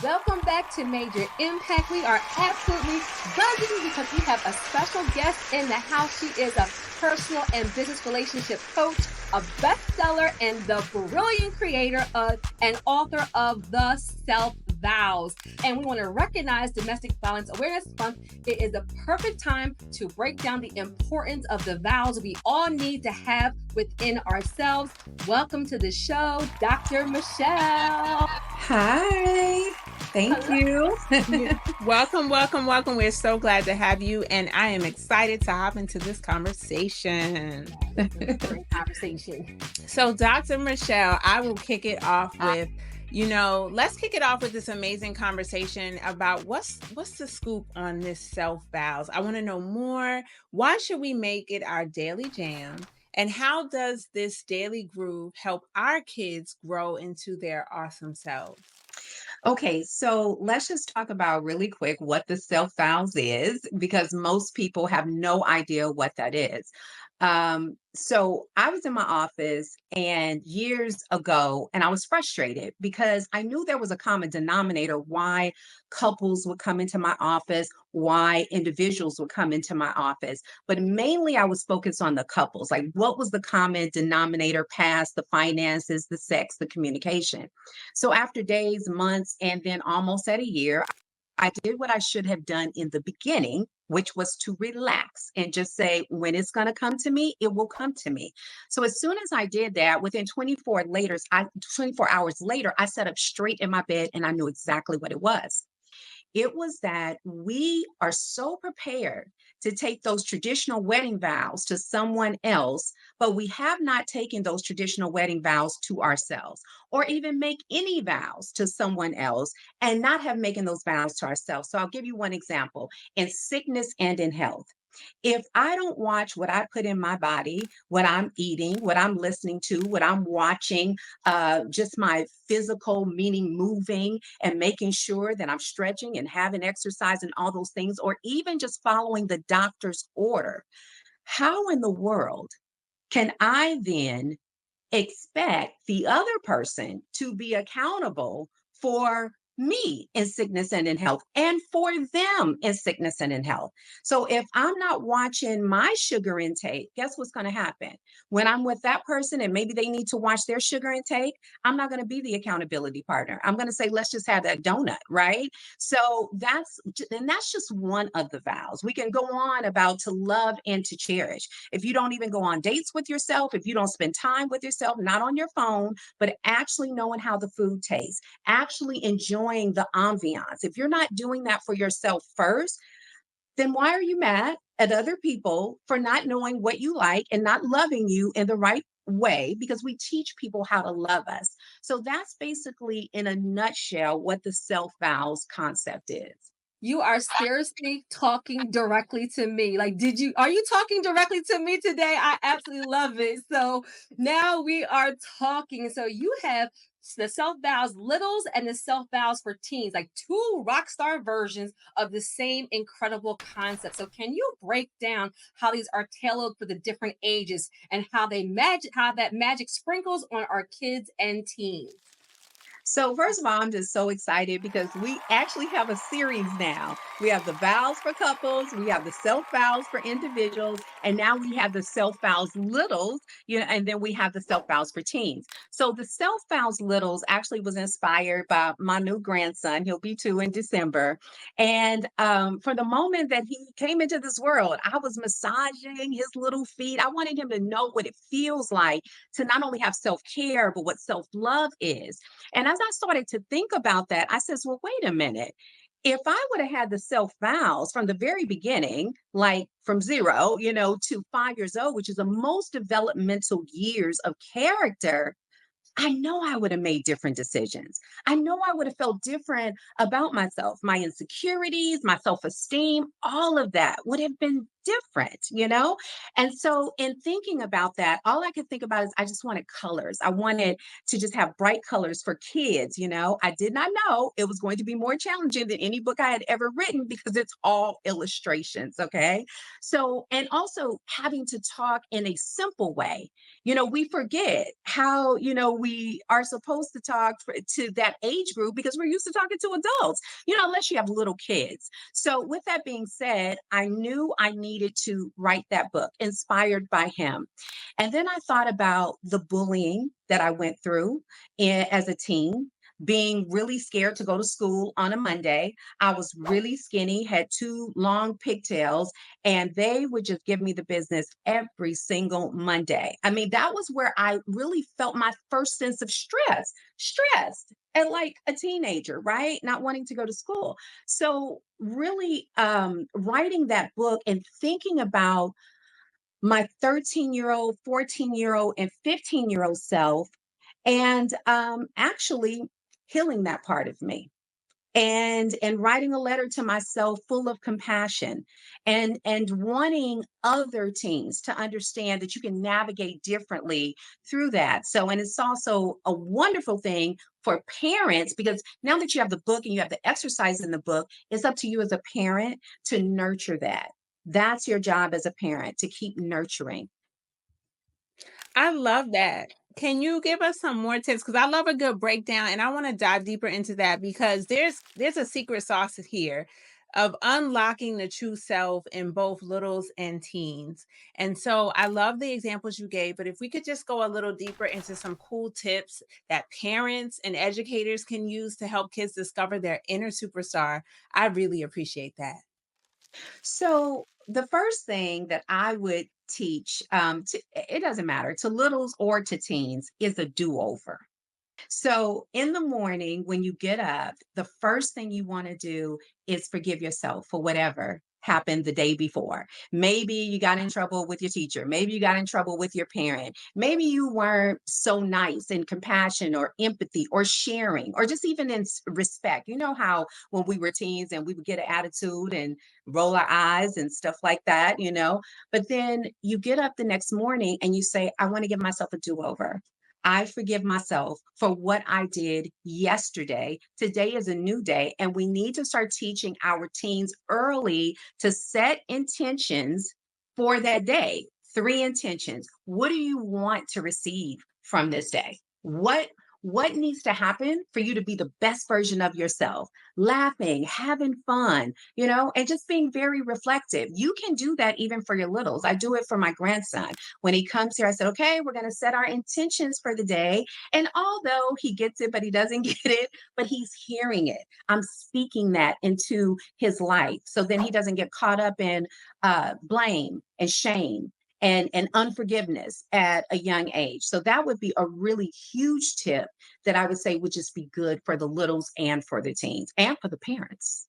Welcome back to Major Impact. We are absolutely buzzing because we have a special guest in the house. She is a personal and business relationship coach, a bestseller, and the brilliant creator of and author of The Self Vows. And we want to recognize Domestic Violence Awareness Month. It is the perfect time to break down the importance of the vows we all need to have within ourselves. Welcome to the show, Dr. Michelle. Hi, thank you. Welcome, welcome, welcome. We're so glad to have you, and I am excited to hop into this conversation. Great conversation. So, Dr. Michelle, I will kick it off with, let's kick it off with this amazing conversation about what's the scoop on this self vows. I want to know more. Why should we make it our daily jam? And how does this daily groove help our kids grow into their awesome selves? Okay, so let's just talk about really quick what the self vows is, because most people have no idea what that is. So I was in my office and years ago, and I was frustrated because I knew there was a common denominator why couples would come into my office, why individuals would come into my office. But mainly I was focused on the couples, like what was the common denominator past the finances, the sex, the communication. So after days, months, and then almost at a year, I did what I should have done in the beginning, which was to relax and just say, when it's going to come to me, it will come to me. So as soon as I did that, within 24 hours later, I sat up straight in my bed and I knew exactly what it was. It was that we are so prepared to take those traditional wedding vows to someone else, but we have not taken those traditional wedding vows to ourselves, or even make any vows to someone else and not have making those vows to ourselves. So I'll give you one example in sickness and in health. If I don't watch what I put in my body, what I'm eating, what I'm listening to, what I'm watching, just my physical, meaning moving and making sure that I'm stretching and having exercise and all those things, or even just following the doctor's order, how in the world can I then expect the other person to be accountable for me in sickness and in health and for them in sickness and in health? So if I'm not watching my sugar intake, guess what's going to happen? When I'm with that person and maybe they need to watch their sugar intake, I'm not going to be the accountability partner. I'm going to say, let's just have that donut, right? So that's just one of the vows. We can go on about to love and to cherish. If you don't even go on dates with yourself, if you don't spend time with yourself, not on your phone, but actually knowing how the food tastes, actually enjoying the ambiance. If you're not doing that for yourself first, then why are you mad at other people for not knowing what you like and not loving you in the right way? Because we teach people how to love us. So that's basically, in a nutshell, what the self vows concept is. You are seriously talking directly to me. Like, are you talking directly to me today? I absolutely love it. So now we are talking. So you have the self vows littles and the self vows for teens, like two rock star versions of the same incredible concept. So can you break down how these are tailored for the different ages and how that magic sprinkles on our kids and teens? So, first of all, I'm just so excited because we actually have a series now. We have the vows for couples, we have the self vows for individuals, and now we have the self vows littles, and then we have the self vows for teens. So, the self vows littles actually was inspired by my new grandson. He'll be 2 in December. And for the moment that he came into this world, I was massaging his little feet. I wanted him to know what it feels like to not only have self care, but what self love is. And as I started to think about that, I says, well, wait a minute. If I would have had the self vows from the very beginning, like from zero, to 5 years old, which is the most developmental years of character, I know I would have made different decisions. I know I would have felt different about myself, my insecurities, my self esteem, all of that would have been different, you know? And so in thinking about that, all I could think about is I just wanted colors. I wanted to just have bright colors for kids, you know? I did not know it was going to be more challenging than any book I had ever written because it's all illustrations, okay? So, and also having to talk in a simple way. You know, we forget how, you know, we are supposed to talk to that age group because we're used to talking to adults, you know, unless you have little kids. So, with that being said, I knew I needed to write that book inspired by him. And then I thought about the bullying that I went through as a teen. Being really scared to go to school on a Monday. I was really skinny, had two long pigtails, and they would just give me the business every single Monday. I mean, that was where I really felt my first sense of stressed and like a teenager, right? Not wanting to go to school. So, really writing that book and thinking about my 13-year-old, 14-year-old, and 15-year-old self, and actually healing that part of me and writing a letter to myself full of compassion and wanting other teens to understand that you can navigate differently through that. So, and it's also a wonderful thing for parents because now that you have the book and you have the exercise in the book, it's up to you as a parent to nurture that. That's your job as a parent, to keep nurturing. I love that. Can you give us some more tips? Because I love a good breakdown, and I want to dive deeper into that because there's a secret sauce here of unlocking the true self in both littles and teens. And so I love the examples you gave, but if we could just go a little deeper into some cool tips that parents and educators can use to help kids discover their inner superstar, I really appreciate that. So the first thing that I would teach, it doesn't matter to littles or to teens, is a do-over. So in the morning, when you get up, the first thing you want to do is forgive yourself for whatever happened the day before. Maybe you got in trouble with your teacher. Maybe you got in trouble with your parent. Maybe you weren't so nice and compassion or empathy or sharing or just even in respect. You know how when we were teens and we would get an attitude and roll our eyes and stuff like that, you know? But then you get up the next morning and you say, I want to give myself a do over. I forgive myself for what I did yesterday. Today is a new day, and we need to start teaching our teens early to set intentions for that day. Three intentions. What do you want to receive from this day? What needs to happen for you to be the best version of yourself? Laughing, having fun, you know, and just being very reflective. You can do that even for your littles. I do it for my grandson. When he comes here, I said, okay, we're going to set our intentions for the day. And although he gets it, but he doesn't get it, but he's hearing it. I'm speaking that into his life. So then he doesn't get caught up in blame and shame and unforgiveness at a young age. So that would be a really huge tip that I would say would just be good for the littles and for the teens and for the parents.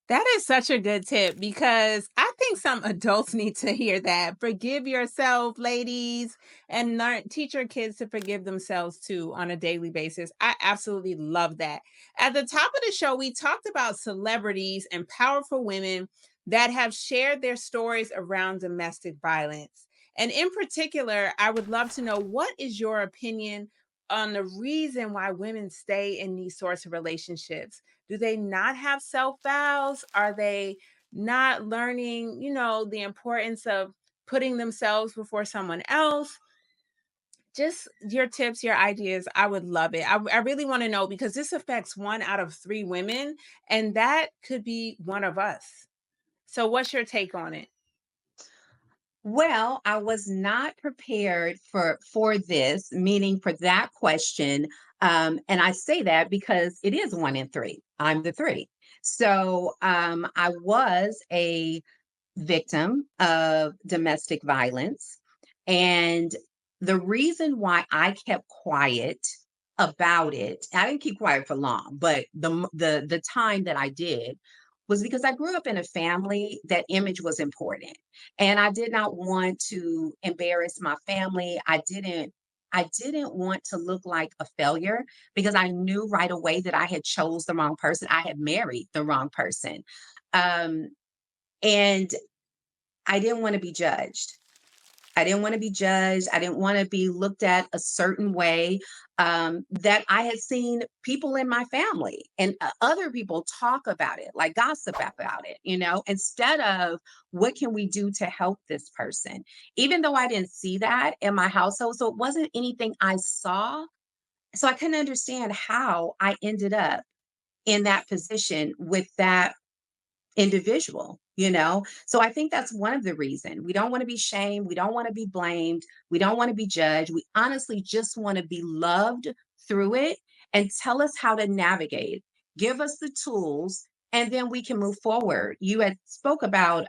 That is such a good tip because I think some adults need to hear that. Forgive yourself, ladies, and learn teach your kids to forgive themselves too on a daily basis. I absolutely love that. At the top of the show, we talked about celebrities and powerful women that have shared their stories around domestic violence. And in particular, I would love to know what is your opinion on the reason why women stay in these sorts of relationships? Do they not have self vows? Are they not learning, the importance of putting themselves before someone else? Just your tips, your ideas. I would love it. I really want to know because this affects one out of three women, and that could be one of us. So, what's your take on it? Well, I was not prepared for this, meaning for that question. And I say that because it is one in three. I'm the three. So I was a victim of domestic violence. And the reason why I kept quiet about it, I didn't keep quiet for long, but the time that I did was because I grew up in a family that image was important. And I did not want to embarrass my family. I didn't want to look like a failure because I knew right away that I had chose the wrong person. I had married the wrong person. Um, And I didn't want to be judged. I didn't want to be judged. I didn't want to be looked at a certain way, that I had seen people in my family and other people talk about it, like gossip about it, instead of what can we do to help this person? Even though I didn't see that in my household, so it wasn't anything I saw. So I couldn't understand how I ended up in that position with that individual. So I think that's one of the reasons we don't want to be shamed, we don't want to be blamed, we don't want to be judged. We honestly just want to be loved through it, and tell us how to navigate, give us the tools, and then we can move forward. You had spoke about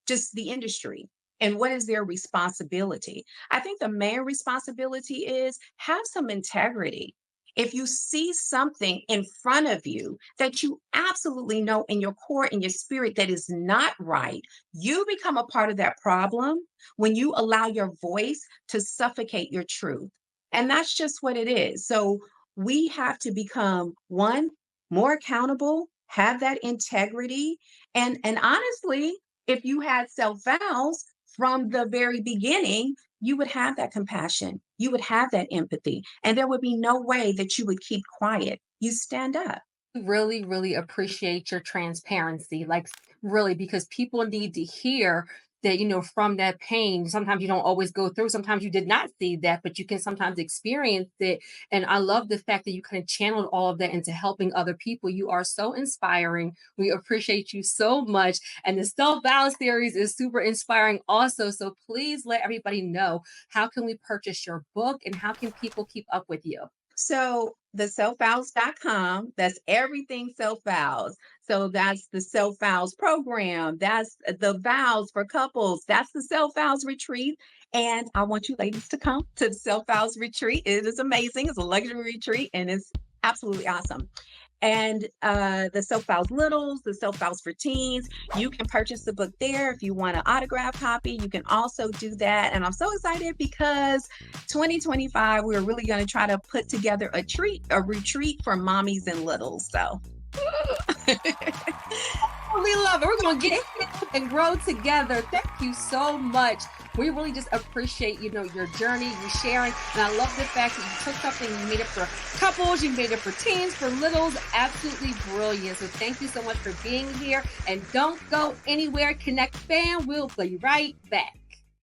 just the industry and what is their responsibility. I think the main responsibility is have some integrity. If you see something in front of you that you absolutely know in your core, in your spirit, that is not right, you become a part of that problem when you allow your voice to suffocate your truth. And that's just what it is. So we have to become, one, more accountable, have that integrity. And honestly, if you had self vows from the very beginning, you would have that compassion, you would have that empathy, and there would be no way that you would keep quiet. You stand up. Really, really appreciate your transparency. Like, really, because people need to hear that, from that pain. Sometimes you don't always go through, sometimes you did not see that, but you can sometimes experience it. And I love the fact that you kind of channeled all of that into helping other people. You are so inspiring. We appreciate you so much. And the Self Vows series is super inspiring also. So please let everybody know, how can we purchase your book and how can people keep up with you? So the selfvows.com, that's everything self vows. So that's the self vows program. That's the vows for couples. That's the self vows retreat. And I want you ladies to come to the self vows retreat. It is amazing. It's a luxury retreat and it's absolutely awesome. And the Self Vows Littles, the Self Vows for Teens. You can purchase the book there. If you want an autograph copy, you can also do that. And I'm so excited because 2025, we're really going to try to put together a retreat for mommies and littles. So We love it. We're going to get it and grow together. Thank you so much. We really just appreciate, your journey, you sharing. And I love the fact that you took something, you made it for couples, you made it for teens, for littles. Absolutely brilliant. So thank you so much for being here. And don't go anywhere. Connect Fam. We'll be right back.